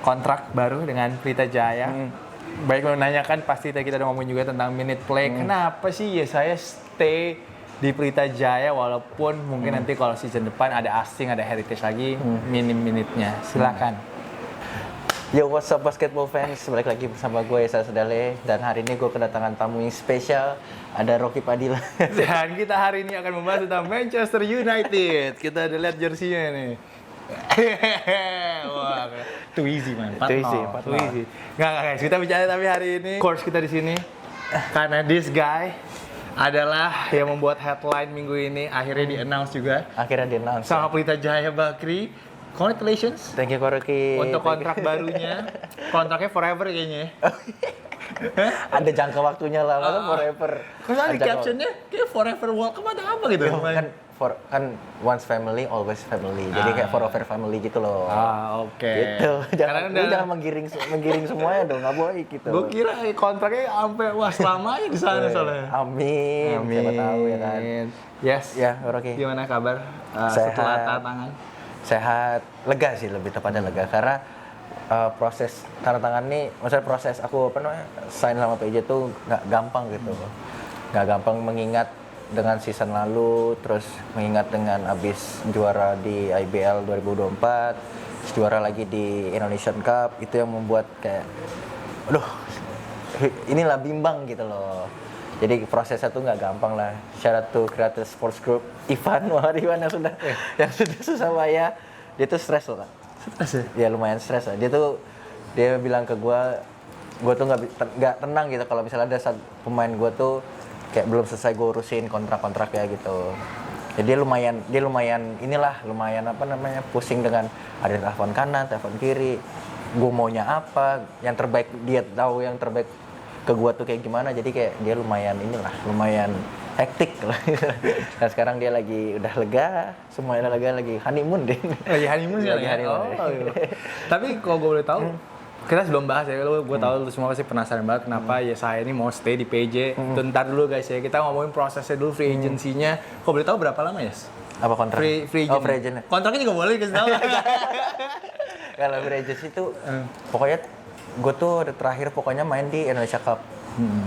kontrak baru dengan Pelita Jaya. Baik lo nanyakan, pasti kita udah ngomongin juga tentang minute play. Kenapa sih ya saya stay di Pelita Jaya walaupun mungkin nanti kalau season depan ada asing, ada heritage lagi, minim minute-nya. Silakan. Yo, what's up basketball fans? Balik lagi bersama gue, Yesa Sedale. Dan hari ini gue kedatangan tamu yang spesial. Ada Rocky Padilla. Dan kita hari ini akan membahas tentang Manchester United. Kita udah lihat jersey-nya nih. Wah, too easy man. Too easy. Nggak guys, kita bicara tapi hari ini course kita di sini karena this guy adalah yang membuat headline minggu ini, akhirnya di-announce juga. Akhirnya di-announce. Sama Pelita Jaya Bakri. Congratulations. Thank you, Rocky. Untuk kontrak barunya. Kontraknya forever kayaknya. Ada jangka waktunya lah, masa forever. Kok di captionnya kayak forever welcome ada apa gitu? Kan once family, always family. Jadi kayak forever family gitu loh. Oke. Gitu. Jangan menggiring semuanya dong, nggak boleh gitu. Gue kira kontraknya sampai selamanya di sana soalnya. Amin. Siapa tahu ya kan. Yes. Ya, Rocky. Gimana kabar Sehat. setelah tanda tangan? Sehat, lega sih, lebih tepatnya lega karena proses tanda tangan nih, maksudnya proses aku sign sama PJ tuh nggak gampang gitu, nggak gampang mengingat dengan season lalu, terus mengingat dengan abis juara di IBL 2024, juara lagi di Indonesian Cup, itu yang membuat kayak, aduh, inilah bimbang gitu loh. Jadi prosesnya tuh nggak gampang lah. Shout out to Creative Sports Group, Ivan yang sudah susah payah. Dia tuh stres loh, Kak. Stres ya? Ya lumayan stres lah. Dia bilang ke gue tuh nggak tenang gitu kalau misalnya ada pemain gue tuh kayak belum selesai gue urusin kontrak-kontraknya gitu. Jadi dia lumayan pusing dengan ada telepon kanan, telepon kiri. Gue maunya apa? Yang terbaik dia tahu yang terbaik ke gua tuh kayak gimana, jadi kayak dia lumayan hektik lah. Dan sekarang dia lagi udah lega, semuanya lagi honeymoon deh. Lagi honeymoon sih lagi honeymoon. Tapi kalau gue boleh tahu, kita sebelum bahas ya, gue tahu lu semua pasti penasaran banget kenapa ya saya ini mau stay di PJ. Bentar dulu guys ya, kita ngomongin prosesnya dulu, free agency-nya. Kok boleh tahu berapa lama ya? Apa kontrak? Free agent. Kontraknya juga boleh kasih tahu. Kalau free agency itu pokoknya gue tuh terakhir pokoknya main di Indonesia Cup.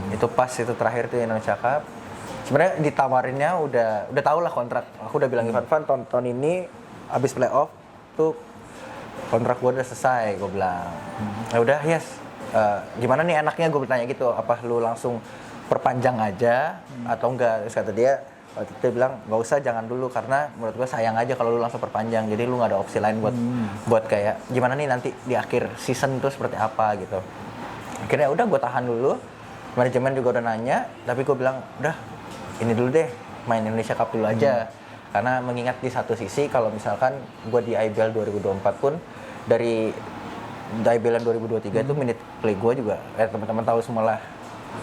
Itu pas itu terakhir tuh Indonesia Cup. Sebenarnya ditawarinnya udah tau lah kontrak. Aku udah bilang Ivan tahun ini abis playoff tuh kontrak gue udah selesai, gue bilang. Ya udah, yes. Gimana nih enaknya, gue bertanya gitu. Apa lu langsung perpanjang aja atau enggak? Terus kata dia, waktu itu dia bilang nggak usah, jangan dulu, karena menurut gue sayang aja kalau lu langsung perpanjang, jadi lu nggak ada opsi lain buat kayak gimana nih nanti di akhir season itu seperti apa gitu. Akhirnya udah gue tahan dulu, manajemen juga udah nanya, tapi gue bilang udah ini dulu deh, main Indonesia Cup dulu aja. Karena mengingat di satu sisi kalau misalkan gue di IBL 2024 pun dari IBL 2023 itu minute play gue juga teman-teman tahu semua lah.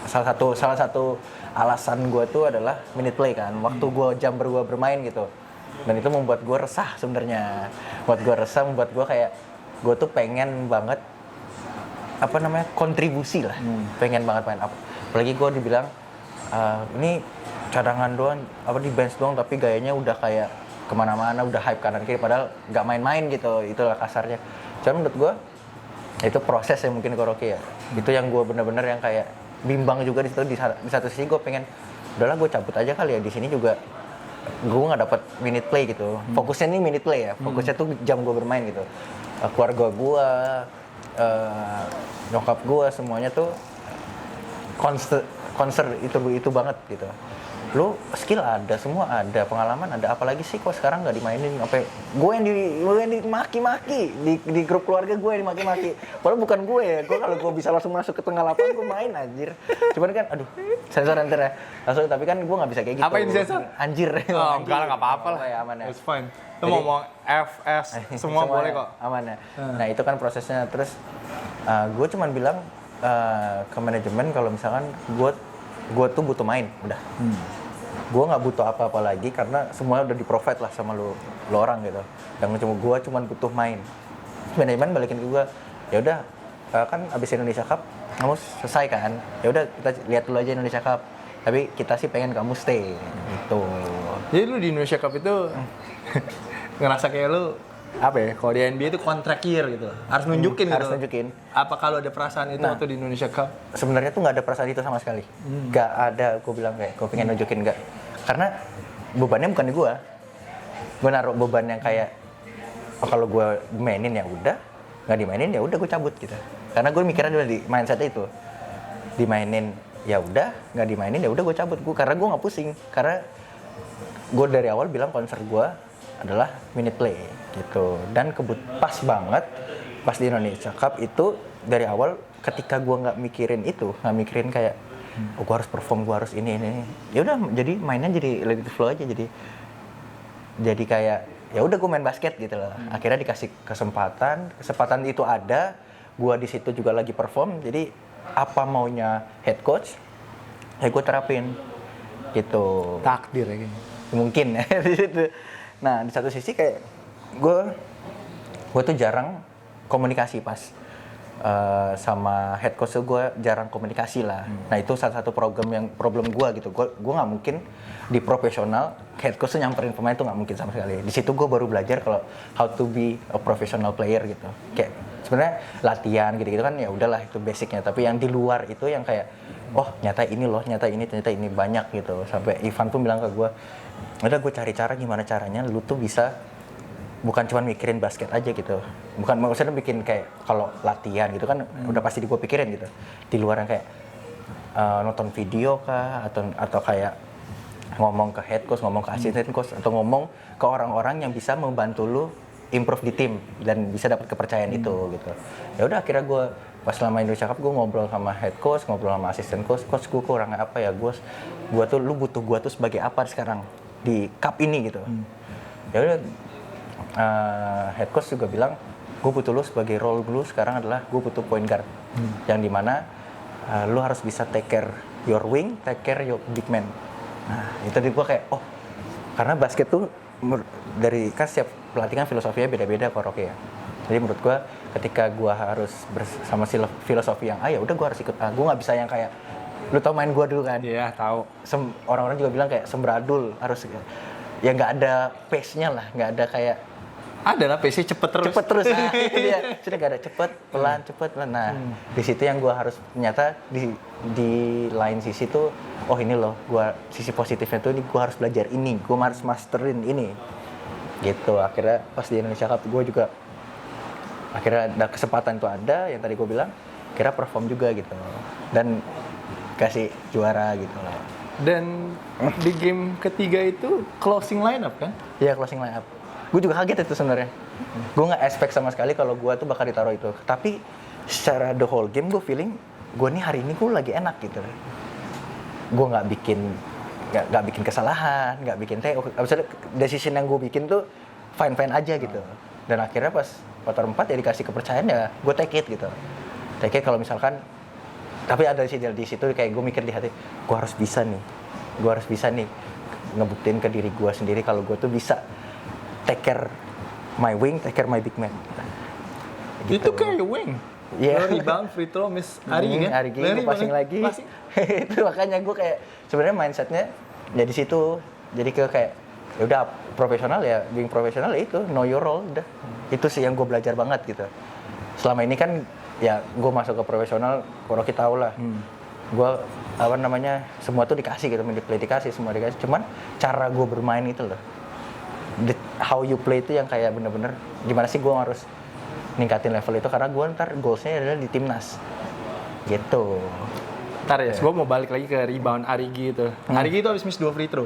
Salah satu alasan gue tuh adalah minute play kan, waktu gue bermain gitu. Dan itu membuat gue resah sebenarnya. Membuat gue kayak gue tuh pengen banget kontribusi lah. Pengen banget main apa. Apalagi gue dibilang ini cadangan doang, di bench doang, tapi gayanya udah kayak kemana-mana, udah hype kanan kiri, padahal nggak main-main gitu. Itulah kasarnya. Cuman menurut gue itu proses yang mungkin ke Rocky ya. Itu yang gue bener-bener yang kayak bimbang juga di situ. Di satu sisi gue pengen udahlah gue cabut aja kali ya, di sini juga gue nggak dapat minute play gitu. Fokusnya nih minute play ya, fokusnya tuh jam gue bermain gitu. Keluarga gue, nyokap gue, semuanya tuh concern itu banget gitu. Lu skill ada, semua ada, pengalaman ada, apalagi sih kok sekarang nggak dimainin? Gue yang dimaki-maki di grup keluarga, gue yang dimaki-maki. Padahal bukan gue ya, kalau gue bisa langsung masuk ke tengah lapangan gue main anjir. Cuman kan, aduh, sensor nanti ya. Langsung, tapi kan gue nggak bisa kayak gitu. Apa yang disensor? Anjir. Oh, enggak lah, nggak apa-apa lah. Ya, aman ya. It's fine. Lu mau ngomong FS, semua boleh kok. Aman ya. Nah itu kan prosesnya. Terus gue cuman bilang ke manajemen kalau misalkan gue tuh butuh main, udah. Gue nggak butuh apa-apa lagi karena semuanya udah di-provide lah sama lo orang gitu. Yang gue cuma butuh main. Manajemen balikin ke gue, ya udah kan abis Indonesia Cup kamu selesai kan, ya udah kita lihat dulu aja Indonesia Cup. Tapi kita sih pengen kamu stay gitu. Jadi lu di Indonesia Cup itu ngerasa kayak lu apa ya? Kalau di NBA itu contract year gitu. Harus nunjukin gitu. Harus nunjukin. Apa kalau ada perasaan itu waktu di Indonesia Cup? Sebenarnya tuh nggak ada perasaan itu sama sekali. Nggak ada, gue bilang kayak gue pengen nunjukin nggak. Karena bebannya bukan di gue. Gue naruh beban yang kayak, oh kalau gue mainin ya udah, nggak dimainin ya udah gue cabut gitu. Karena gue mikirnya udah di mindsetnya itu, dimainin ya udah, nggak dimainin ya udah gue cabut. Karena gue nggak pusing. Karena gue dari awal bilang konser gue adalah minute play gitu. Dan pas banget pas di Indonesia Cup itu dari awal ketika gue nggak mikirin itu, nggak mikirin kayak oh gue harus perform, gue harus ini. Ya udah, jadi mainnya jadi let it flow aja, jadi kayak ya udah gue main basket gitu loh. Akhirnya dikasih kesempatan itu ada, gue di situ juga lagi perform, jadi apa maunya head coach ya gue terapin gitu. Takdir ya kayaknya. Mungkin ya di situ. Nah di satu sisi kayak gue tuh jarang komunikasi pas sama head coach tuh, gue jarang komunikasi lah. Nah itu salah satu problem gue gitu. Gue nggak mungkin di profesional head coach tuh nyamperin pemain tuh nggak mungkin sama sekali. Di situ gue baru belajar kalau how to be a professional player gitu. Kayak sebenarnya latihan gitu-gitu kan ya udahlah itu basicnya. Tapi yang di luar itu yang kayak oh nyata ini loh, nyata ini banyak gitu. Sampai Ivan pun bilang ke gue, udah gue cari cara gimana caranya lu tuh bisa bukan cuma mikirin basket aja gitu. Bukan maksudnya bikin kayak kalau latihan gitu kan udah pasti gue pikirin gitu. Di luar yang kayak nonton video kah atau kayak ngomong ke head coach, ngomong ke asisten coach atau ngomong ke orang-orang yang bisa membantu lu improve di tim dan bisa dapat kepercayaan itu gitu. Ya udah akhirnya gue pas selama Indonesia Cup gue ngobrol sama head coach, ngobrol sama asisten coach gue kurang apa ya, gue tuh lu butuh gue tuh sebagai apa sekarang di cup ini gitu. Ya udah head coach juga bilang gue butuh lu sebagai role lu sekarang adalah gue butuh point guard yang dimana lu harus bisa take care your wing, take care your big man. Nah itu di gue kayak oh karena basket tuh dari kan setiap pelatih kan filosofinya beda-beda kok Rocky ya. Jadi menurut gue ketika gue harus bersama filosofi yang ya udah gue harus ikut gue nggak bisa yang kayak lu tau main gue dulu kan. Iya tahu. Orang-orang juga bilang kayak sembradul harus ya nggak ada pace-nya lah, nggak ada kayak ada lah PC cepet terus. Nah itu dia, sudah nggak ada cepet pelan. Nah di situ yang gue harus ternyata di lain sisi tuh oh ini loh sisi positifnya tuh ini gue harus belajar ini, gue harus masterin ini gitu. Akhirnya pas di Indonesia Cup gue juga akhirnya ada kesempatan tuh ada yang tadi gue bilang kira perform juga gitu dan kasih juara gitu loh. Dan di game ketiga itu closing lineup kan? Iya closing lineup. Gue juga kaget itu sebenarnya. Gue nggak expect sama sekali kalau gue tuh bakal ditaruh itu. Tapi secara the whole game gue feeling gue nih hari ini gue lagi enak gitu. Gue nggak bikin kesalahan, nggak bikin maksudnya decision yang gue bikin tuh fine aja gitu. Dan akhirnya pas quarter 4 ya dikasih kepercayaan ya gue take it gitu. Take it kalau misalkan tapi ada di situ kayak gue mikir di hati gue harus bisa nih ngebuktiin ke diri gue sendiri kalau gue tuh bisa take care my wing, take care my big man. Gitu. Itu kayak wing. Yeah. Rebound, free throw, miss Arigi kan? Arigi, gue passing lagi. Itu makanya gue kayak sebenarnya mindsetnya ya di situ. Jadi kayak ya udah profesional ya, being profesional ya itu know your role udah. Itu sih yang gue belajar banget gitu. Selama ini kan ya gue masuk ke profesional, kalau kita tahu lah. Gue semua tuh dikasih gitu, semua dikasih. Cuman cara gue bermain itu loh. How you play itu yang kayak bener-bener gimana sih gue harus ningkatin level itu karena gue ntar goalsnya adalah di timnas gitu. Ntar ya, gue mau balik lagi ke rebound Arigi itu. Arigi itu habis miss 2 free throw.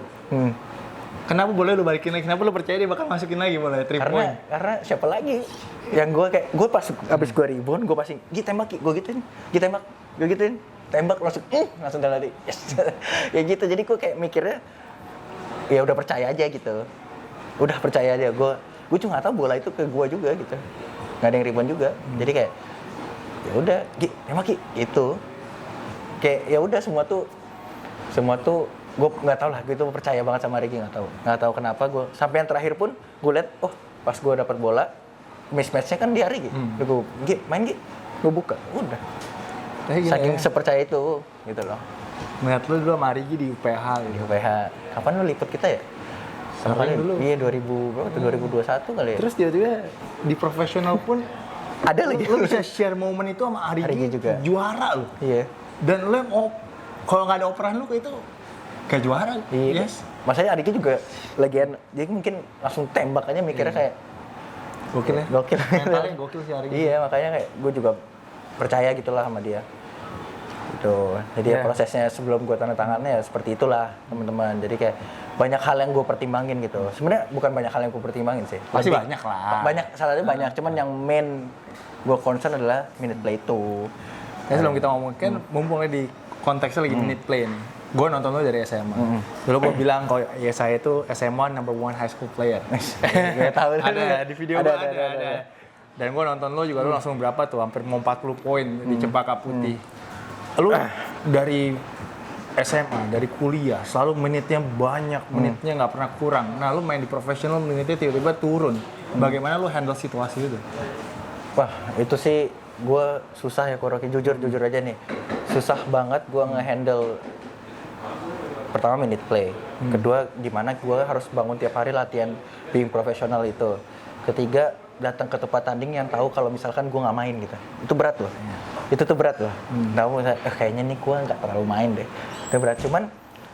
Kenapa boleh lu balikin lagi? Kenapa lu percaya dia bakal masukin lagi boleh 3 point? Karena siapa lagi yang gue pas abis gue rebound gue passing, tembak gue gituin, tembak langsung dalam hati, yes. Ya gitu. Jadi gue kayak mikirnya ya udah percaya aja gitu. Gue cuma nggak tahu bola itu ke gue juga gitu, nggak ada yang rebound juga. Jadi kayak ya udah tembak gitu. Kayak ya udah semua tuh gue nggak tahu lah, gue tuh percaya banget sama Rigi, nggak tahu kenapa gue sampai yang terakhir pun gue liat pas gue dapat bola mismatchnya kan di Rigi, gue main gue buka udah saking sepercaya itu gitu loh. Melihat lu dulu sama Rigi di UPH gitu. Di UPH kapan lu liput kita ya Pertama kali dulu. Iya 2000 berapa tuh 2021 kali ya. Terus tiba-tiba di profesional pun Ada lagi. Lo bisa share momen itu sama Arigi juga. Juara lo. Iya. Dan lo yang kalau nggak ada operan lo kayak itu kayak juara. Iya. Yes. Masanya Arigi juga lagian dia mungkin langsung tembak aja mikirnya kayak Gokil ya. gokil. Mentalnya gokil sih Arigi. Iya, makanya kayak gue juga percaya gitulah sama dia. Gitu. Jadi ya prosesnya sebelum gue tanda tangannya ya seperti itulah teman-teman. Jadi kayak banyak hal yang gue pertimbangin gitu. Sebenarnya bukan banyak hal yang gue pertimbangin sih. Pasti banyak lah. Banyak, salahnya banyak. Cuman yang main gue concern adalah minute play itu. Ya sebelum kita ngomong kan mumpung di konteksnya lagi minute play nih. Gue nonton lo dari SMA. Dulu gue bilang kalau ya saya itu SMA number 1 high school player. Gak tahu. Ada di video gue ada. Dan gue nonton lo juga lo langsung berapa tuh? Hampir mau 40 poin di Cempaka Putih. Lu dari SMA, dari kuliah, selalu menitnya banyak, menitnya nggak pernah kurang. Nah, lu main di profesional, menitnya tiba-tiba turun. Bagaimana lu handle situasi itu? Wah, itu sih gue susah ya Kuroki, jujur aja nih. Susah banget gue nge-handle pertama minute play. Kedua, gimana gue harus bangun tiap hari latihan being profesional itu. Ketiga, datang ke tempat tanding yang tahu kalau misalkan gue nggak main gitu. Itu berat loh. Itu tuh berat loh. Tahu kayaknya nih gue nggak terlalu main deh. Itu berat. Cuman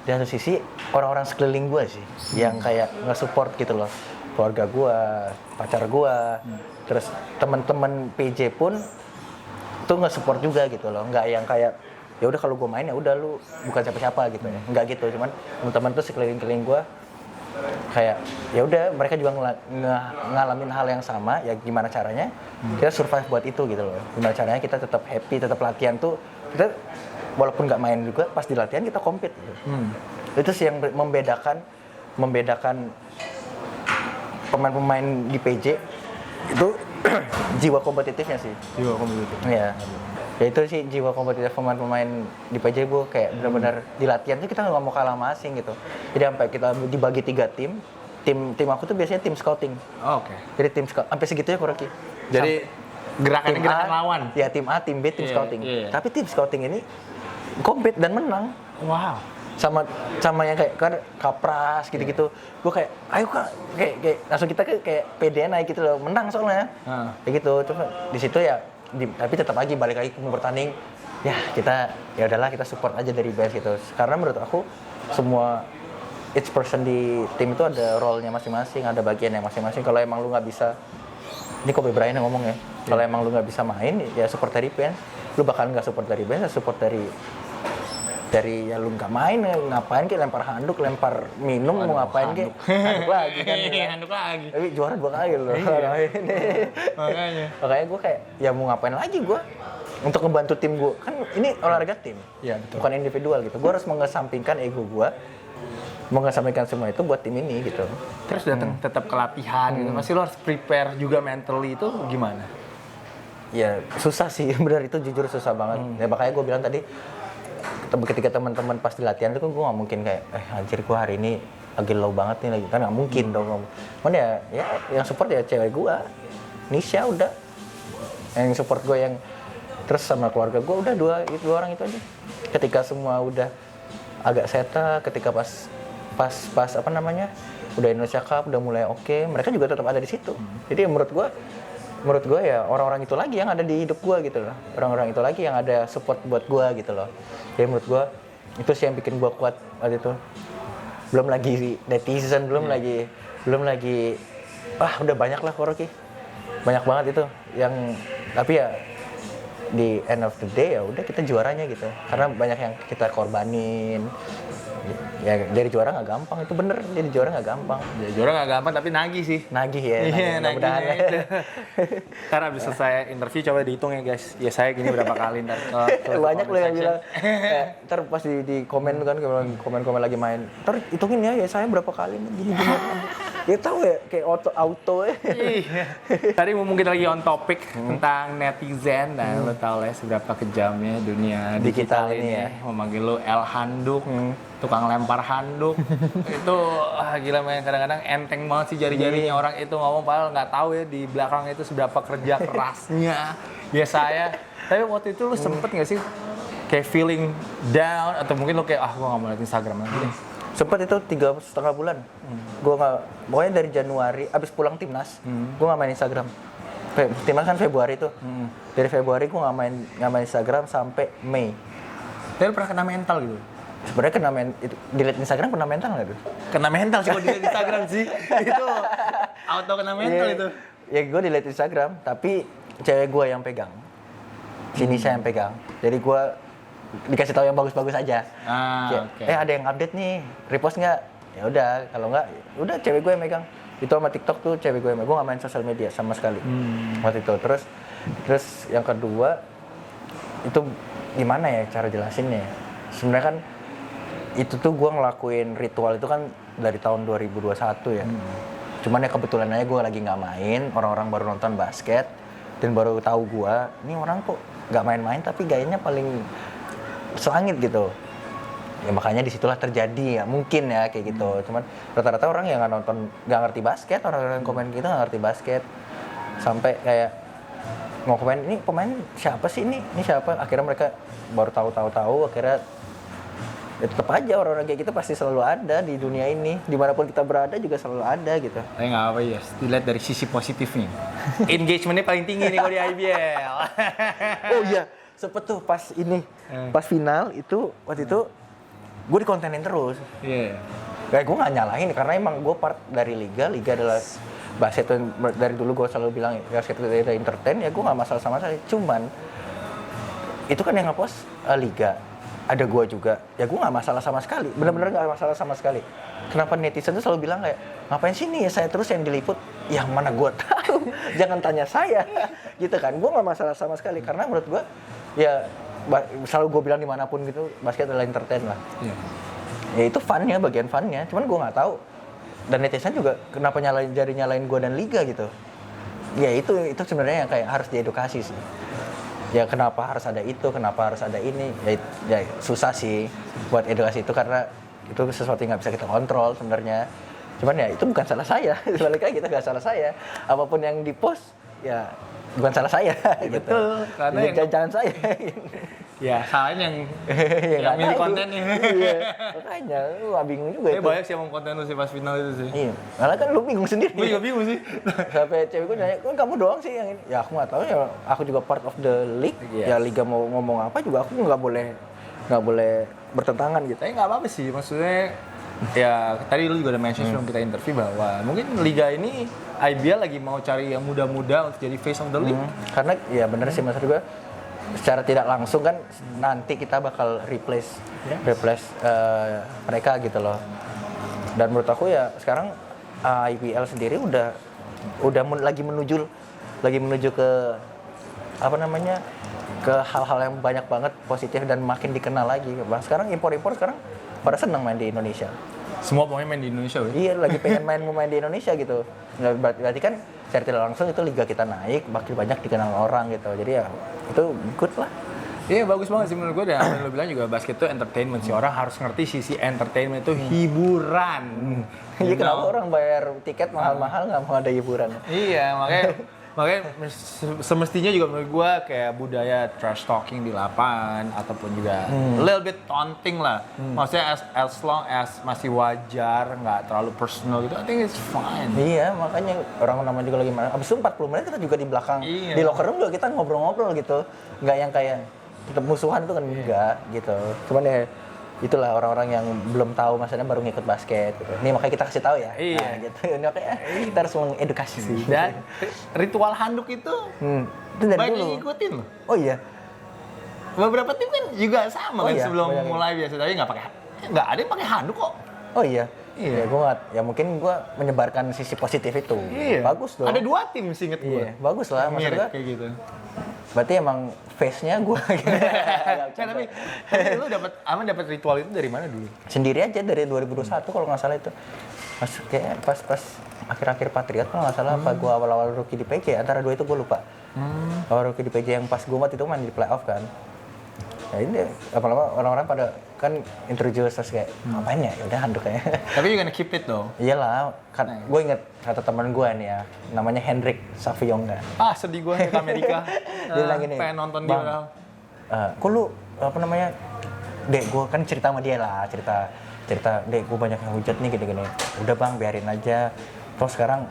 di satu sisi orang-orang sekeliling gue sih yang kayak nge-support gitu loh. Keluarga gue, pacar gue, terus teman-teman PJ pun tuh nge-support juga gitu loh. Nggak yang kayak ya udah kalau gue main ya udah lu bukan siapa-siapa gitu ya. Nggak gitu. Cuman teman-teman tuh sekeliling-keliling gue kayak ya udah mereka juga ngalamin hal yang sama, ya gimana caranya kita survive buat itu gitu loh. Gimana caranya kita tetap happy, tetap latihan tuh kita walaupun nggak main juga pas di latihan kita compete gitu. Itu sih yang membedakan pemain-pemain di PJ itu jiwa kompetitifnya sih. Jiwa kompetitif. Iya. Ya itu sih jiwa kompetitif pemain-pemain di PJ gue kayak benar-benar di latihan tuh kita nggak mau kalah sama asing gitu. Jadi sampai kita dibagi 3 tim aku tuh biasanya tim scouting. Oh, oke. Jadi tim scout sampai segitunya Kuroki. Jadi gerakan lawan. Ya tim A, tim B, tim scouting. Tapi tim scouting ini compete dan menang. Wow. Sama yang kayak kan kapras gitu-gitu. Gue kayak ayo Kak, kayak langsung kita kayak PDN naik gitu loh, menang soalnya. Kayak gitu. Cuma di situ ya tapi tetap lagi balik lagi mau bertanding. Ya kita ya udahlah kita support aja dari base gitu. Karena menurut aku semua each person di tim itu ada role-nya masing-masing, ada bagiannya masing-masing. Kalau emang lu nggak bisa, ini Kobe Bryant yang ngomong ya. Kalau emang lu nggak bisa main, ya support dari band. Lu bakal nggak support dari band, ya support dari ya lu nggak main, ngapain kayak lempar handuk, lempar minum, mau ngapain kayak handuk lagi kan. Handuk lagi. Tapi juara 2 kali loh. Makanya gue kayak ya mau ngapain lagi gue untuk ngebantu tim gue. Kan ini olahraga tim. Iya, betul. Bukan individual gitu. Gue harus mengesampingkan ego gue. Mengesampingkan semua itu buat tim ini gitu. Terus datang tetap ke latihan gitu. Masih lo harus prepare juga mentally itu gimana? Ya susah sih, benar itu jujur susah banget. Ya makanya gue bilang tadi ketika teman-teman pas di latihan itu kan gue nggak mungkin kayak anjir gue hari ini lagi low banget nih lagi, kan nggak mungkin dong. Cuman ya yang support ya cewek gue, Nisha udah yang support gue, yang terus sama keluarga gue udah dua orang itu aja. Ketika semua udah agak seta, ketika pas apa namanya udah Indonesia Cup udah mulai oke, mereka juga tetap ada di situ. Jadi menurut gue ya orang-orang itu lagi yang ada di hidup gue gitu loh. Orang-orang itu lagi yang ada support buat gue gitu loh. Jadi menurut gue itu sih yang bikin gue kuat waktu itu. Belum lagi netizen, belum lagi udah banyak lah Kuroki. Banyak banget itu yang tapi ya di end of the day ya udah kita juaranya gitu. Karena banyak yang kita korbanin. Ya dari juara nggak gampang, itu bener, jadi juara nggak gampang. Ya, juara nggak gampang tapi nagih sih. Nagih ya, mudah-mudahan. Karena habis selesai interview coba dihitung ya guys. Ya saya gini berapa kali ntar. Banyak loh yang bilang. Ntar pas di komen kan, komen lagi main. Ntar hitungin ya saya berapa kali gini. Ya tahu ya, kayak auto ya. Tadi mumpung kita lagi on topic tentang netizen, dan lo tau lah seberapa kejamnya dunia digital ini ya. Memanggil lo El Handuk, tukang lempar handuk. Itu gila men, kadang-kadang enteng banget sih jari-jarinya orang itu ngomong, padahal nggak tahu ya di belakang itu seberapa kerja kerasnya. Ya saya. Tapi waktu itu lo sempet nggak sih kayak feeling down, atau mungkin lo kayak gua nggak mau liat Instagram lagi deh. Sempet itu 3,5 bulan. Gue nggak, pokoknya dari Januari, abis pulang timnas, gue nggak main Instagram. Timnas kan Februari tuh. Dari Februari gue nggak main Instagram sampai Mei. Tapi lu pernah kena mental gitu? Sebenarnya itu delete Instagram kena mental nggak tuh? Kena mental sih kalau di Instagram sih. Itu auto kena mental itu. Ya gue delete Instagram, tapi cewek gue yang pegang. Sini saya yang pegang. Jadi gue dikasih tahu yang bagus-bagus aja. Oke. Ada yang update nih, repost nggak? Ya udah, kalau nggak, udah cewek gue yang megang. Itu sama TikTok tuh cewek gue yang megang. Gue nggak main sosial media sama sekali waktu itu. Terus yang kedua itu gimana ya cara jelasinnya? Sebenarnya kan itu tuh gue ngelakuin ritual itu kan dari tahun 2021 ya. Cuman ya kebetulan aja gue lagi nggak main, orang-orang baru nonton basket dan baru tahu gue, ini orang kok nggak main-main tapi gayanya paling selangit gitu. Ya makanya disitulah terjadi ya, mungkin ya kayak gitu. Cuman rata-rata orang yang nggak nonton, nggak ngerti basket, orang-orang yang komen gitu nggak ngerti basket. Sampai kayak mau komen, ini pemain siapa sih ini siapa? Akhirnya mereka baru tahu, akhirnya ya tetap aja orang-orang kayak gitu pasti selalu ada di dunia ini. Dimanapun kita berada juga selalu ada gitu. Tapi nggak apa ya, dilihat dari sisi positifnya. Engagementnya paling tinggi nih kalau di IBL. Oh iya, sempet tuh pas final itu, waktu itu gue dikontenin terus. Iya. Kayak gue nggak nyalahin karena emang gue part dari liga adalah basket tuh dari dulu gue selalu bilang basket itu entertain, ya gue nggak masalah sama sekali. Cuman itu kan yang ngepost liga, ada gue juga, ya gue nggak masalah sama sekali, benar-benar nggak masalah sama sekali. Kenapa netizen tuh selalu bilang kayak ngapain sih nih saya terus yang diliput? Yang mana gue tahu, jangan tanya saya, gitu kan? Gue nggak masalah sama sekali karena menurut gue ya selalu gue bilang dimanapun gitu basket adalah entertain lah. Iya. Ya itu funnya, bagian funnya. Cuman gue nggak tahu. Dan netizen juga kenapa nyalain gue dan liga gitu. Ya itu sebenarnya yang kayak harus diedukasi sih. Ya kenapa harus ada itu, kenapa harus ada ini. Ya susah sih buat edukasi itu karena itu sesuatu yang nggak bisa kita kontrol sebenarnya. Cuman ya itu bukan salah saya. Sebaliknya kita nggak salah saya. Apapun yang dipost ya bukan salah saya. Gitu. Betul. Karena ya, jangan saya. Ya, salahnya yang nggak milih tahu. kontennya. Iya, makanya lu bingung juga itu. Banyak sih yang mau konten lu sih pas final itu sih. Iya, malah kan lu bingung sendiri. Gue juga bingung sih. Sampai cewek gue nanya, kan kamu doang sih yang ini. Ya aku nggak tahu ya, aku juga part of the league. Yes. Ya liga mau ngomong apa juga aku nggak boleh bertentangan gitu. Tapi nggak apa-apa sih, maksudnya ya tadi lu juga udah mention sebelum kita interview bahwa mungkin liga ini IBL lagi mau cari yang muda-muda untuk jadi face of the league. Karena ya bener sih maksud gue, secara tidak langsung kan nanti kita bakal replace mereka gitu loh. Dan menurut aku ya sekarang IBL sendiri udah lagi menuju ke apa namanya, ke hal-hal yang banyak banget positif dan makin dikenal lagi. Sekarang impor sekarang pada senang main di Indonesia. Semua pemain main di Indonesia, weh. Iya, lagi pengen main di Indonesia gitu. Berarti kan secara tidak langsung itu liga kita naik, makin banyak dikenal orang gitu. Jadi ya itu good lah. Iya, bagus banget sih menurut gue. Dan lo bilang juga basket itu entertainment sih. Orang harus ngerti sisi entertainment itu hiburan. Iya, kenapa orang bayar tiket mahal-mahal nggak mau ada hiburan? Iya, makanya semestinya juga menurut gue kayak budaya trash talking di lapangan ataupun juga little bit taunting lah. Maksudnya as long as masih wajar, nggak terlalu personal gitu, I think it's fine. Iya, makanya orang namanya juga lagi main. Abis itu 40 menit kita juga di belakang, Iya. di locker room juga kita ngobrol-ngobrol gitu. Nggak yang kayak tetap musuhan itu kan enggak gitu. Cuman ya itulah orang-orang yang belum tahu maksudnya baru ngikut basket gitu. Ini makanya kita kasih tahu ya. Iya. Nah, gitu. Ini makanya kita harus mengedukasi sih. Dan ritual handuk itu Itu dari banyak dulu. yang ngikutin loh. Oh iya. Beberapa tim kan juga sama Oh kan iya, sebelum banyak. mulai biasa, tapi nggak ada yang pakai handuk kok. Oh iya. Iya. Ya mungkin gue menyebarkan sisi positif itu. Bagus dong. Ada 2 tim seinget gue. Iya, bagus lah maksud Mirip gue. kayak gitu. Berarti emang face-nya gue Tapi lu dapat ritual itu dari mana dulu? sendiri aja dari 2021 kalau nggak salah itu. Pas akhir-akhir Patriot kalau nggak salah apa gue awal-awal rookie di PJ, antara dua itu gue lupa. Awal rookie di PJ yang pas gue waktu itu main di playoff kan. Ya ini lama-lama orang-orang pada kan introduce terus kayak ngapain ya? Udah handuk kayaknya. Tapi you gonna keep it though. Iyalah, kan gue inget kata teman gue nih ya, namanya Hendrik Savionga. Sedih gue ke Amerika. Dia bilang gini, pengen nonton Bang, dia. kok lu apa namanya? Dek, gue kan cerita sama dia lah, cerita cerita, dek gue banyak yang hujat nih gini-gini. Udah bang, biarin aja. Terus sekarang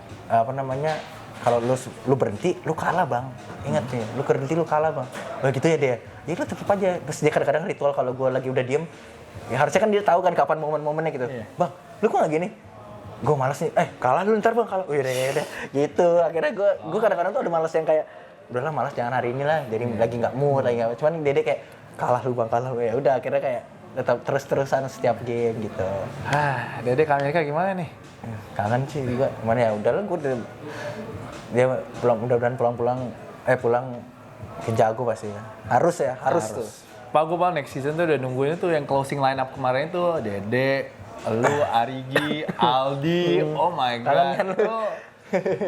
kalau lu berhenti, lu kalah bang. Ingat nih, lu berhenti lu kalah bang. Oh gitu ya dia. Jadi lu tetep aja. Terus dia kadang-kadang ritual kalau gue lagi udah diem, ya harusnya kan dia tahu kan kapan momen-momennya gitu. Bang, lu kok nggak gini? Gue malas nih. Kalah dulu ntar bang, kalah. Udah. Gitu. Akhirnya gue kadang-kadang tuh ada malas yang kayak, udahlah malas jangan hari ini lah. Jadi lagi nggak mood, lagi nggak. Cuman Dede kayak kalah lu bang, kalah lu. Ya udah akhirnya kayak tetap terus-terusan setiap game gitu. Dede ke Amerika gimana nih? Kangen sih juga. Cuman ya udahlah dia mudah-mudahan pulang ke jago pasti ya. Harus tuh. Pak gue next season tuh udah nungguin tuh yang closing line up kemarin tuh Dede, lu, Arigi, Aldi, oh my god. Kangen kan lu? Tuh,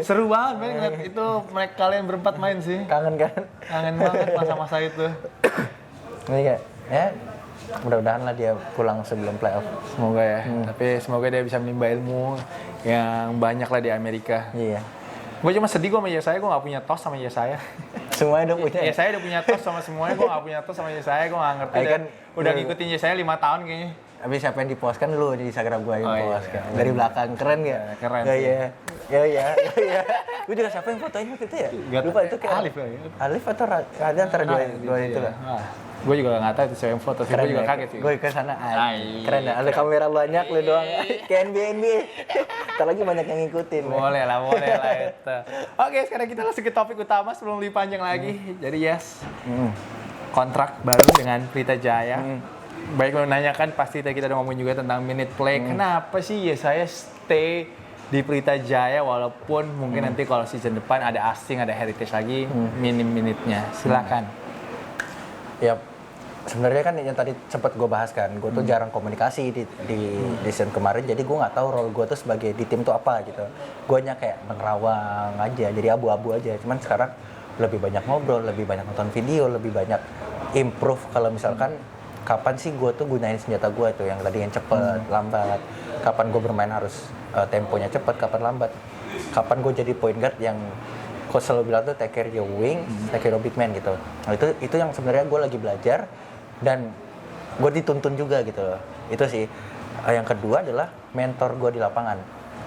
seru banget men ngeliat itu mereka kalian berempat main sih. Kangen kan? Kangen banget masa-masa itu. Ini kayak ya mudah-mudahan lah dia pulang sebelum playoff. Semoga ya. Tapi semoga dia bisa menimba ilmu yang banyak lah di Amerika. Iya. Gue cuma sedih gue sama Yesaya, gue gak punya tos sama Yesaya. Semuanya udah punya. Yesaya udah punya tos sama semuanya, gue gak punya tos sama Yesaya, gue gak ngerti. Kan, udah ngikutin Yesaya 5 tahun kayaknya. Tapi siapa yang di-post kan lu di Instagram gue yang post iya. kan. Dari belakang keren gak? Keren. Iya. Gue juga siapa yang fotonya waktu itu ya? Lupa itu kayak Alif ya. Alif atau ada antara dua itu lah. Gue juga gak tahu itu siapa yang foto, gue juga kaget sih. Gue ke sana, keren ya. Ada kamera banyak lu doang. Kayak NBA. Ntar lagi banyak yang ngikutin. Boleh lah itu. Oke, sekarang kita langsung ke topik utama sebelum lebih panjang lagi. Jadi kontrak baru dengan Pelita Jaya. Baik lo nanyakan, pasti kita udah ngomongin juga tentang minute play. Kenapa sih saya stay di Pelita Jaya walaupun mungkin nanti kalau season depan ada asing, ada heritage lagi, minim minute-nya. Silakan. Ya, sebenarnya kan yang tadi sempat gue bahas kan, gue tuh jarang komunikasi di season kemarin, jadi gue nggak tahu role gue tuh sebagai di tim tuh apa gitu. Gue hanya kayak menerawang aja, jadi abu-abu aja. Cuman sekarang lebih banyak ngobrol, lebih banyak nonton video, lebih banyak improve kalau misalkan kapan sih gue tuh gunain senjata gue tuh yang tadi yang cepet, lambat. Kapan gue bermain harus temponya cepet, kapan lambat. Kapan gue jadi point guard yang coach selalu bilang tuh take care your wing, take care your big man gitu. Nah, itu yang sebenarnya gue lagi belajar dan gue dituntun juga gitu loh. Itu sih. Yang kedua adalah mentor gue di lapangan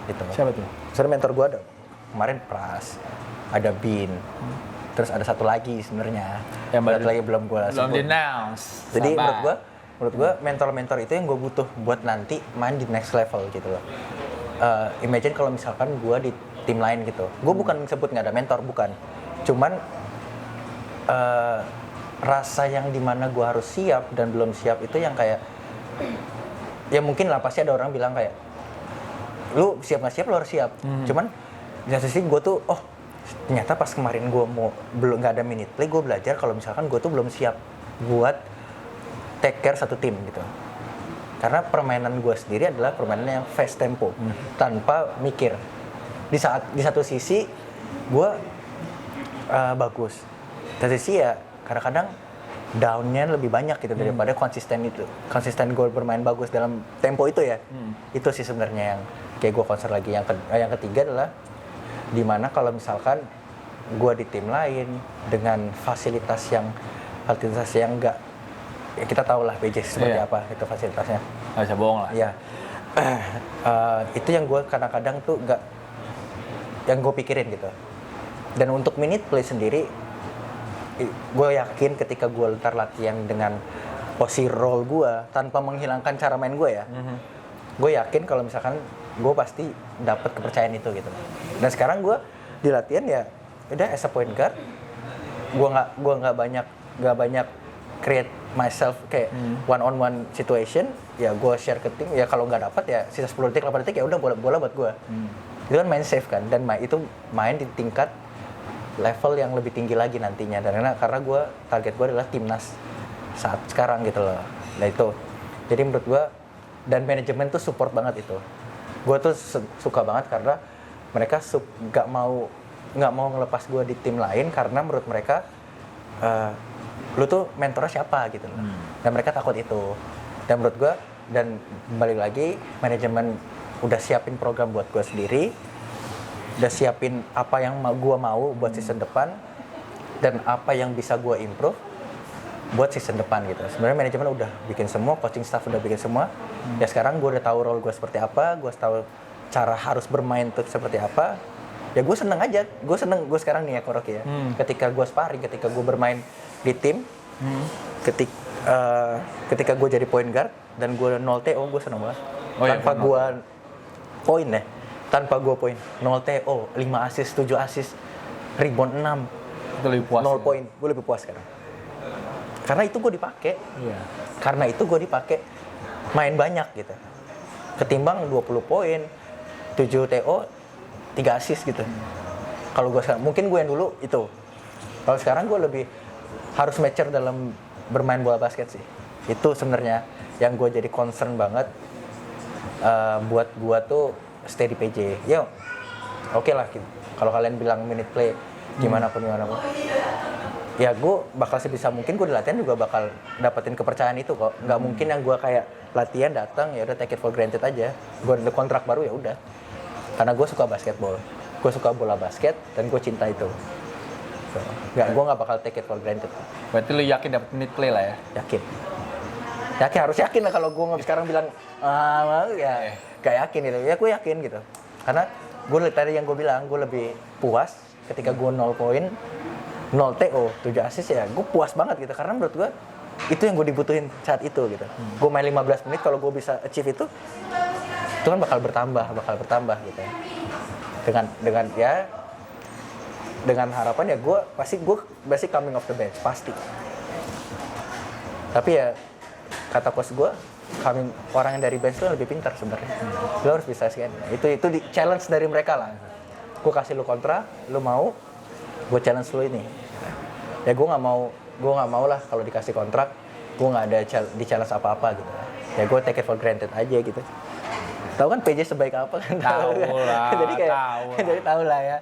gitu. Siapa tuh? Sebenarnya mentor gue ada kemarin Pras, ada Bin, terus ada satu lagi sebenarnya. Yang baru lagi belum gue sebut. di-announce. Jadi menurut gue mentor-mentor itu yang gue butuh buat nanti main di next level gitu loh. Imagine kalau misalkan gue di tim lain gitu. Gue bukan sebut nggak ada mentor, bukan. Cuman rasa yang dimana gue harus siap dan belum siap itu yang kayak, ya mungkin lah pasti ada orang bilang kayak, lu siap nggak siap, lu harus siap. Cuman di satu sisi gue tuh, ternyata pas kemarin gue belum nggak ada minute play, gue belajar kalau misalkan gue tuh belum siap buat take care satu tim gitu. Karena permainan gue sendiri adalah permainan yang fast tempo, tanpa mikir. Di satu sisi gue bagus, di satu sisi ya kadang-kadang down-nya lebih banyak gitu daripada konsisten gue bermain bagus dalam tempo itu ya. Itu sih sebenarnya yang kayak gue concern lagi. Yang ketiga adalah dimana kalau misalkan gue di tim lain dengan fasilitas yang enggak, ya kita tahu lah PJ seperti apa itu fasilitasnya. Nggak bisa bohong lah. Iya. Itu yang gue kadang-kadang tuh enggak, yang gue pikirin gitu. Dan untuk minute play sendiri, gue yakin ketika gue ntar latihan dengan posisi role gue tanpa menghilangkan cara main gue ya, gue yakin kalau misalkan gue pasti dapat kepercayaan itu gitu. Dan sekarang gue di latihan ya udah as a point guard, gue nggak banyak create myself kayak one on one situation. Ya gue share ke tim, ya kalau nggak dapat ya sisa 10 detik 8 detik ya udah bola buat gue. Itu kan main safe kan, dan itu main di tingkat level yang lebih tinggi lagi nantinya. Dan karena gue target gue adalah timnas saat sekarang gitu loh. Nah itu, jadi menurut gue, dan manajemen tuh support banget itu. Gue tuh suka banget karena mereka nggak mau ngelepas gue di tim lain karena menurut mereka lu tuh mentornya siapa gitu loh. Dan mereka takut itu. Dan menurut gue, dan balik lagi, manajemen udah siapin program buat gue sendiri, udah siapin apa yang gue mau buat season depan dan apa yang bisa gue improve. buat season depan gitu. Sebenarnya manajemen udah bikin semua, coaching staff udah bikin semua. Ya sekarang gue udah tahu role gue seperti apa, gue tahu cara harus bermain tuh seperti apa. Ya gue seneng aja, gue sekarang nih ya Korok ya. Ketika gue sparring, ketika gue bermain di tim, ketika gue jadi point guard dan gue 0 TO, gue seneng banget. Tanpa gue poin ya, tanpa gue poin, 0 TO, 5 assist, 7 assist, rebound 6, Itu lebih puas. 0 poin, gue lebih puas sekarang. Karena itu gue dipakai. Iya. Karena itu gue dipakai main banyak gitu. Ketimbang 20 poin, 7 TO, 3 assist gitu. Kalau gue sekarang, mungkin gue yang dulu itu. Kalau sekarang gue lebih harus mature dalam bermain bola basket sih. Itu sebenarnya yang gue jadi concern banget buat gue tuh stay di PJ. Yo, oke lah gitu. Kalau kalian bilang minute play gimana pun. Ya gue bakal sebisa mungkin gue di latihan juga bakal dapetin kepercayaan itu kok. Nggak mungkin yang gue kayak latihan datang ya udah take it for granted aja. Gue ada kontrak baru ya udah. Karena gue suka basketball, gue suka bola basket dan gue cinta itu. So, gue nggak bakal take it for granted. Berarti lu yakin dapat minute play lah ya? Yakin harus yakin lah. Kalau gue sekarang bilang ya gak yakin gitu. Ya gue yakin gitu. Karena gue tadi yang gue bilang gue lebih puas ketika gue 0 poin. 0 TO, 7 assist ya, gue puas banget gitu. Karena menurut gue, itu yang gue dibutuhin saat itu gitu. Gue main 15 menit, kalau gue bisa achieve itu kan bakal bertambah gitu. Dengan harapan ya gue pasti coming off the bench, pasti. Tapi ya, kata coach gue, orang yang dari bench itu lebih pintar sebenarnya. Lo harus bisa sih kan. Itu di challenge dari mereka lah. Gue kasih lu kontrak, lu mau, gue challenge lu ini. Ya gue nggak mau lah kalau dikasih kontrak, gue nggak ada di challenge apa-apa gitu. Ya gue take it for granted aja gitu. Tahu kan PJ sebaik apa kan? Tahu lah. Jadi tahu lah ya.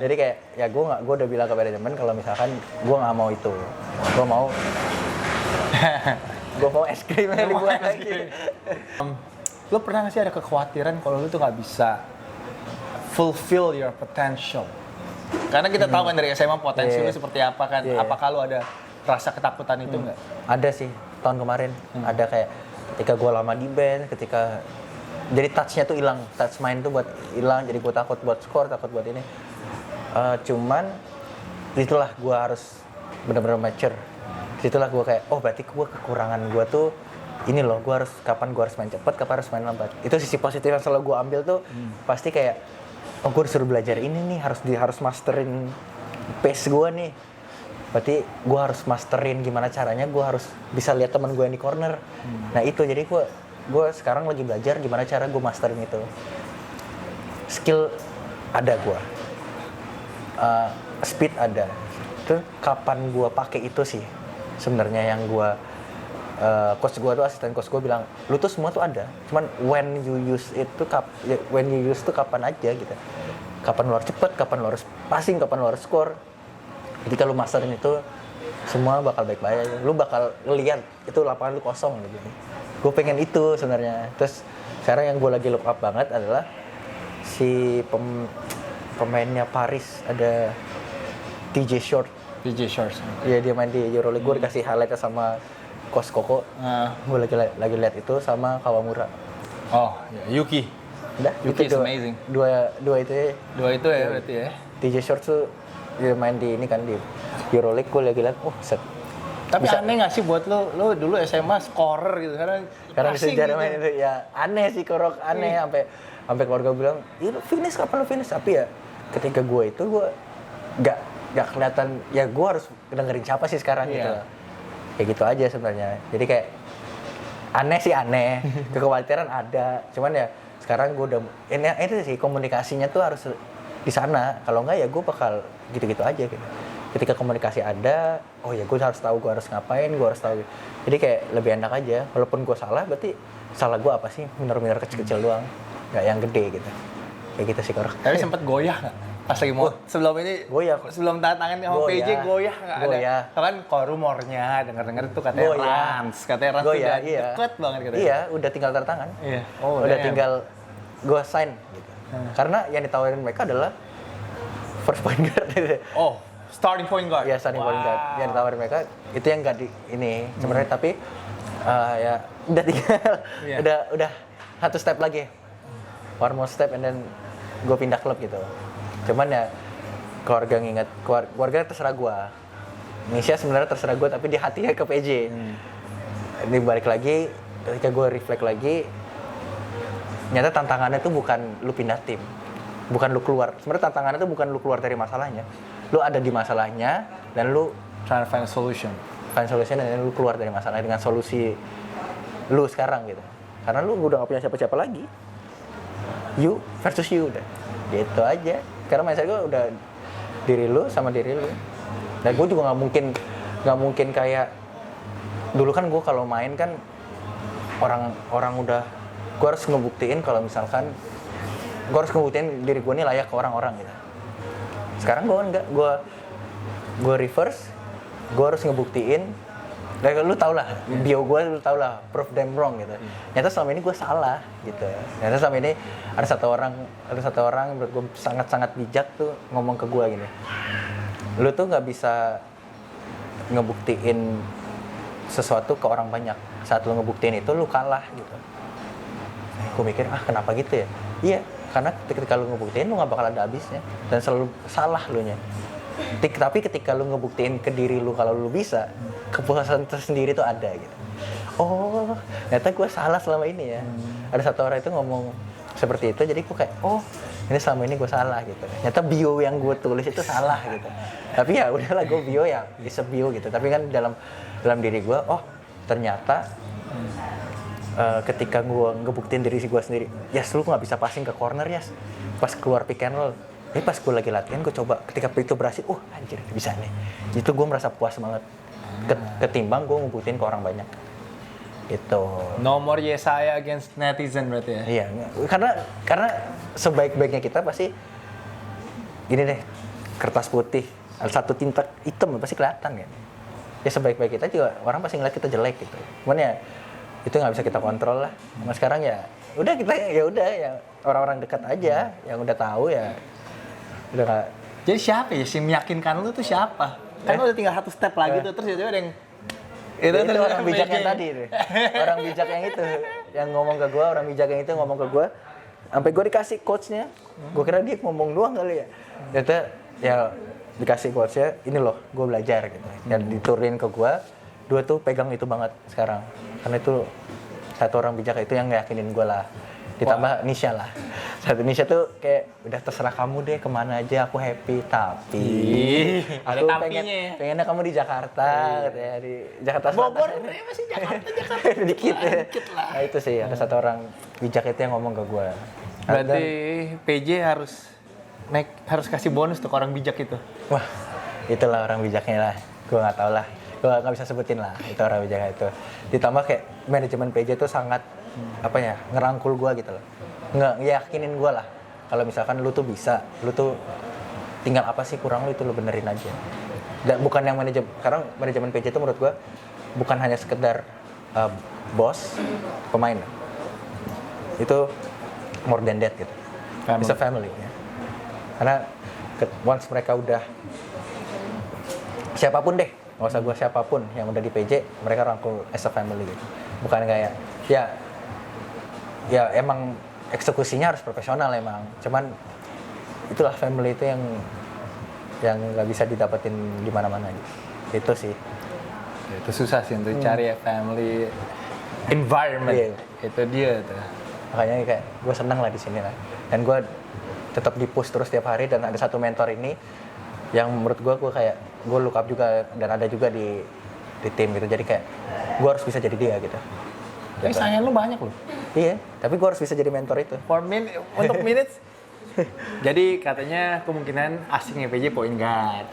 Jadi kayak ya gue udah bilang ke manajemen kalau misalkan gue nggak mau itu, gue mau es krimnya dibuat lagi. Lo pernah nggak sih ada kekhawatiran kalau lo tuh nggak bisa fulfill your potential? Karena kita tahu kan dari SMA potensi lu seperti apa kan. Apakah lu ada rasa ketakutan itu nggak? Ada sih, tahun kemarin. Ada kayak ketika gue lama di band, jadi touch-nya tuh hilang. Touch main tuh buat hilang, jadi gue takut buat skor, takut buat ini. Cuman, itulah gue harus benar-benar mature. Disitulah gue kayak, oh berarti gue kekurangan gue tuh ini loh, kapan gue harus main cepat, kapan harus main lambat. Itu sisi positif yang selalu gue ambil tuh, pasti kayak, oh gue disuruh belajar ini nih, harus masterin pace gue nih. Berarti gue harus masterin gimana caranya gue harus bisa lihat teman gue yang di corner. Nah itu, jadi gue sekarang lagi belajar gimana cara gue masterin itu. Skill ada gue, speed ada. Itu kapan gue pakai itu sih sebenarnya yang gue coach gue tuh, asisten coach gue bilang, lu tuh semua tuh ada, cuman when you use tuh kapan aja gitu. Kapan lu harus cepet, kapan lu harus passing, kapan lu harus score. Ketika lu masterin itu, semua bakal baik-baik aja. Lu bakal ngeliat itu lapangan lu kosong gitu. Gue pengen itu sebenarnya. Terus sekarang yang gue lagi look up banget adalah si pemainnya Paris, ada TJ Short. Iya, dia main di Euroleague. Gue dikasih highlightnya sama Coach Koko. Gue lagi lihat itu sama Kawamura. Oh, Yuki. Udah, Yuki itu is amazing. Dua itu ya. Dua itu ya berarti ya. TJ Short tuh dia main di ini kan di Euroleague. Gue lagi lihat, set. Tapi aneh nggak sih buat lo dulu SMA scorer gitu karena bisa cara main itu ya aneh sih, Korok aneh sampai keluarga bilang, "Ih, lu finish kapan lu finish?" Tapi ya ketika gue nggak kelihatan, ya gue harus dengerin siapa sih sekarang gitu. Kayak gitu aja sebenarnya. Jadi kayak aneh, kekhawatiran ada. Cuman ya sekarang gue udah itu sih, komunikasinya tuh harus di sana. Kalau enggak ya gue bakal gitu-gitu aja gitu. Ketika komunikasi ada, oh ya gue harus tahu gue harus ngapain, gue harus tahu. Jadi kayak lebih enak aja. Walaupun gue salah, berarti salah gue apa sih? Bener-bener kecil-kecil doang, nggak yang gede gitu. Kayak gitu sih, Korok. Tapi sempet goyah nggak? Pas lagi mau sebelum ini goyah. Sebelum tanda tangan sama PJ goyah nggak ada? Kan kalau rumornya dengar-dengar itu katanya Rans tuh udah deket banget katanya. Iya, udah tinggal tanda tangan. Iya. Udah tinggal gue sign gitu. Karena yang ditawarin mereka adalah first point guard gitu. Oh, starting point guard. Ya starting point guard yang ditawarin mereka itu yang nggak di ini sebenarnya tapi ya udah tinggal udah satu step lagi, one more step and then gue pindah klub gitu. Cuman ya keluarga nginget, keluarga terserah gue. Indonesia sebenarnya terserah gue tapi di hatinya ke PJ. Ini balik lagi ketika gue reflect lagi, ternyata tantangannya tuh bukan lu pindah tim, bukan lu keluar. Sebenarnya tantangannya tuh bukan lu keluar dari masalahnya, lu ada di masalahnya dan lu Trying to find a solution. dan lu keluar dari masalah dengan solusi lu sekarang gitu. Karena lu udah gak punya siapa-siapa lagi. You versus you udah. Gitu aja. Karena mindset gue udah diri lu sama diri lu. Dan gue juga nggak mungkin kayak dulu kan gue kalau main kan orang udah gue harus ngebuktiin kalau misalkan gue harus ngebuktiin diri gue ini layak ke orang-orang gitu. Sekarang gue enggak, gue reverse, gue harus ngebuktiin. Dan lu tau lah, bio gue lu tau lah, prove them wrong gitu. Ternyata selama ini gue salah gitu. Ternyata selama ini ada satu orang menurut gue sangat-sangat bijak tuh ngomong ke gue gini. Lu tuh nggak bisa ngebuktiin sesuatu ke orang banyak. Saat lu ngebuktiin itu lu kalah gitu. Gue mikir kenapa gitu ya? Iya, karena ketika lu ngebuktiin lu nggak bakal ada habisnya dan selalu salah lu nya. Tapi ketika lu ngebuktiin ke diri lu kalau lu bisa, kepuasan tersendiri tuh ada gitu. Oh, ternyata gue salah selama ini ya. Ada satu orang itu ngomong seperti itu, jadi gue kayak ini selama ini gue salah gitu. Ternyata bio yang gue tulis itu salah gitu. Tapi ya udahlah, gue bio ya bisa bio gitu. Tapi kan dalam diri gue, ternyata ketika gue ngebuktiin diri gue sendiri, lu nggak bisa passing ke corner pas keluar pick and roll. Ini pas gue lagi latihan, gue coba ketika itu berhasil, anjir bisa nih. Itu gue merasa puas banget. Ketimbang gue ngebuktiin ke orang banyak. Itu. No more Yesaya against netizen berarti ya? Iya, karena sebaik-baiknya kita pasti gini deh, kertas putih, satu tinta hitam pasti kelihatan kan. Ya sebaik-baik kita juga orang pasti ngeliat kita jelek gitu. Cuman ya itu nggak bisa kita kontrol lah. Nah sekarang ya udah kita ya orang-orang dekat aja yang udah tahu ya udah nggak. Jadi siapa ya sih meyakinkan lu tuh siapa? Kan lu udah tinggal satu step lagi tuh, terus tiba-tiba ada yang itu orang bijak yang tadi deh. Orang bijak yang itu yang ngomong ke gue, orang bijak yang itu ngomong ke gue. Sampai gue dikasih coachnya, gue kira dia ngomong doang kali ya. Ternyata ya dikasih coachnya, ini loh gue belajar gitu. Dan diturunin ke gue, dua tuh pegang itu banget sekarang. Karena itu satu orang bijak itu yang ngeyakinin gue lah. Ditambah Nisha lah. Satu Nisha tuh kayak udah terserah kamu deh kemana aja, aku happy. Tapi ada aku pengennya kamu di Jakarta, katanya di Jakarta Selatan. Bogor masih Jakarta. Dikit lah. Nah itu sih ada satu orang bijak itu yang ngomong ke gue. Berarti PJ harus kasih bonus tuh ke orang bijak itu. Wah, itulah orang bijaknya lah. Gue nggak tahu lah. Gue nggak bisa sebutin lah itu orang bijaknya itu. Ditambah kayak manajemen PJ itu sangat ngerangkul gue gitu loh. Nggak yakinin gue lah. Kalau misalkan lu tuh bisa, lu tuh tinggal apa sih kurang lu itu lu benerin aja. Dan bukan yang sekarang manajemen PJ itu menurut gue bukan hanya sekedar bos pemain. Itu more than that gitu. Family. It's a family ya. Karena once mereka udah siapapun deh, nggak usah gue siapapun yang udah di PJ, mereka rangkul as a family gitu. Bukan kayak ya emang eksekusinya harus profesional emang. Cuman itulah family itu yang nggak bisa didapetin di mana-mana gitu. Itu sih. Itu susah sih untuk cari ya family environment. Iya. Itu dia tuh. Makanya kayak gue seneng lah di sini lah. Dan gue tetap di-push terus tiap hari dan ada satu mentor ini yang menurut gue kayak gue look up juga dan ada juga di tim gitu. Jadi kayak gue harus bisa jadi dia gitu. Tapi sayang lu banyak loh. Iya, tapi gue harus bisa jadi mentor itu. Untuk minutes. Jadi katanya kemungkinan asingnya PJ point guard.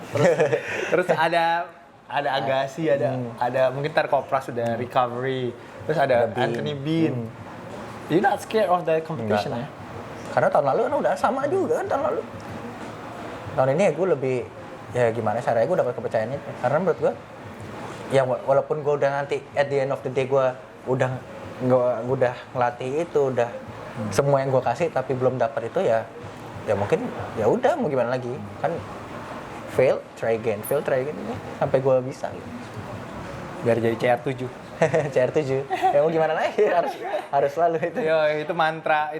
Terus ada Agassi, ada mungkin ntar Kopras sudah recovery. Terus ada Anthony Bean. You're not scared of the competition ya? Karena tahun lalu kan udah sama juga kan tahun lalu. Tahun ini gue lebih ya gimana caranya gue dapat kepercayaan itu. Karena menurut gue ya walaupun gue udah nanti at the end of the day gue udah ngelatih itu udah semua yang gue kasih tapi belum dapat itu ya mungkin ya udah mau gimana lagi kan fail, try again, sampai gue bisa. Gitu. Biar jadi CR7. CR7. Ya mau gimana lagi? harus selalu itu. Yo, itu mantra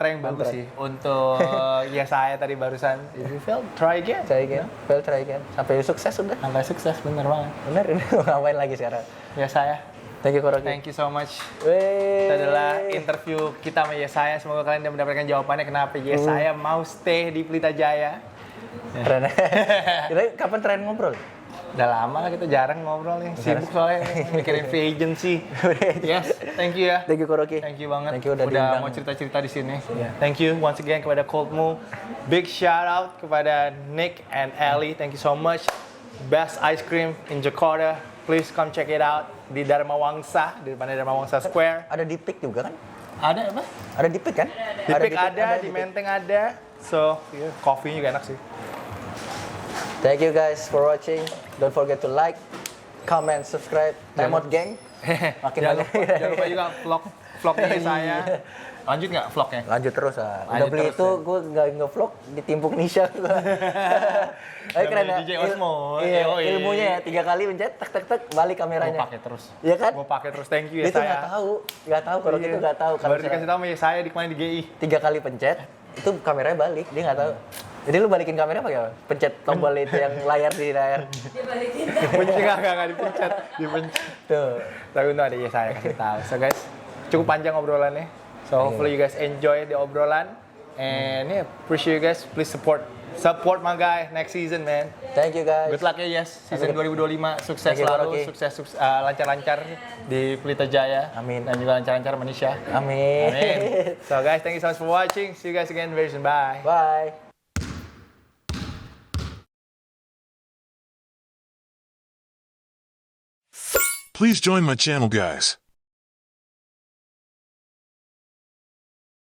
yang bagus sih untuk ya saya tadi barusan. If you fail, try again. Fail, try again. Sampai sukses udah. Sampai sukses, bener banget. Bener, ini mau ngapain lagi sekarang? Ya saya. Thank you Koroki. Thank you so much. Wey. Itu adalah interview kita sama Yesaya. Semoga kalian udah mendapatkan jawabannya kenapa Yesaya mau stay di Pelita Jaya. Keren. Kira kapan terakhir ngobrol? Udah lama lah kita jarang ngobrol nih. Sibuk soalnya mikirin free agency. Yes, thank you ya. Thank you Koroki. Thank you banget. Thank you udah diundang. mau cerita-cerita di sini. Yeah. Thank you once again kepada Cold Moo. Big shout out kepada Nick and Ellie. Thank you so much. Best ice cream in Jakarta. Please come check it out di Dharma Wangsa, di depan Dharma Wangsa Square. Ada di PIK juga kan? Ada apa? Ada di PIK kan? Di Pik ada, di Menteng ada. So, yeah, coffee juga enak sih. Thank you guys for watching. Don't forget to like, comment, subscribe. Time Out Gang. Makin Jangan banyak. lupa juga vlognya saya. Lanjut nggak vlognya? Lanjut terus ah. Udah Lanjut beli terus, itu, gue nggak nge-vlog, ditimpuk Nisha. Tapi keren ya. DJ Osmo. Iya, Yoi. ilmunya ya. 3 kali pencet, tek, balik kameranya. Mau pakai terus. Iya kan? Mau pakai terus. Thank you ya Dia tuh saya. nggak tahu kalau gitu nggak tahu. Baru dikasih tahu sama ya saya di kemana di GI. 3 kali pencet, itu kameranya balik, dia nggak tahu. Jadi lu balikin kameranya pakai apa? Pencet tombol itu yang layar di layar. Pencet nggak dipencet, dipencet. Tuh. Tapi untung ada ya saya kasih tahu. So guys, cukup panjang obrolannya. So hopefully you guys enjoy the obrolan. And yeah, appreciate you guys. Please support my guy next season, man. Thank you guys. Good luck ya, yes. Season 2025 sukses Thank you, selalu, Rocky. lancar-lancar di Pelita Jaya. Amin. Dan juga lancar-lancar Manisha. Amin. Amin. So guys, thank you so much for watching. See you guys again very soon. Bye. Bye. Please join my channel, guys.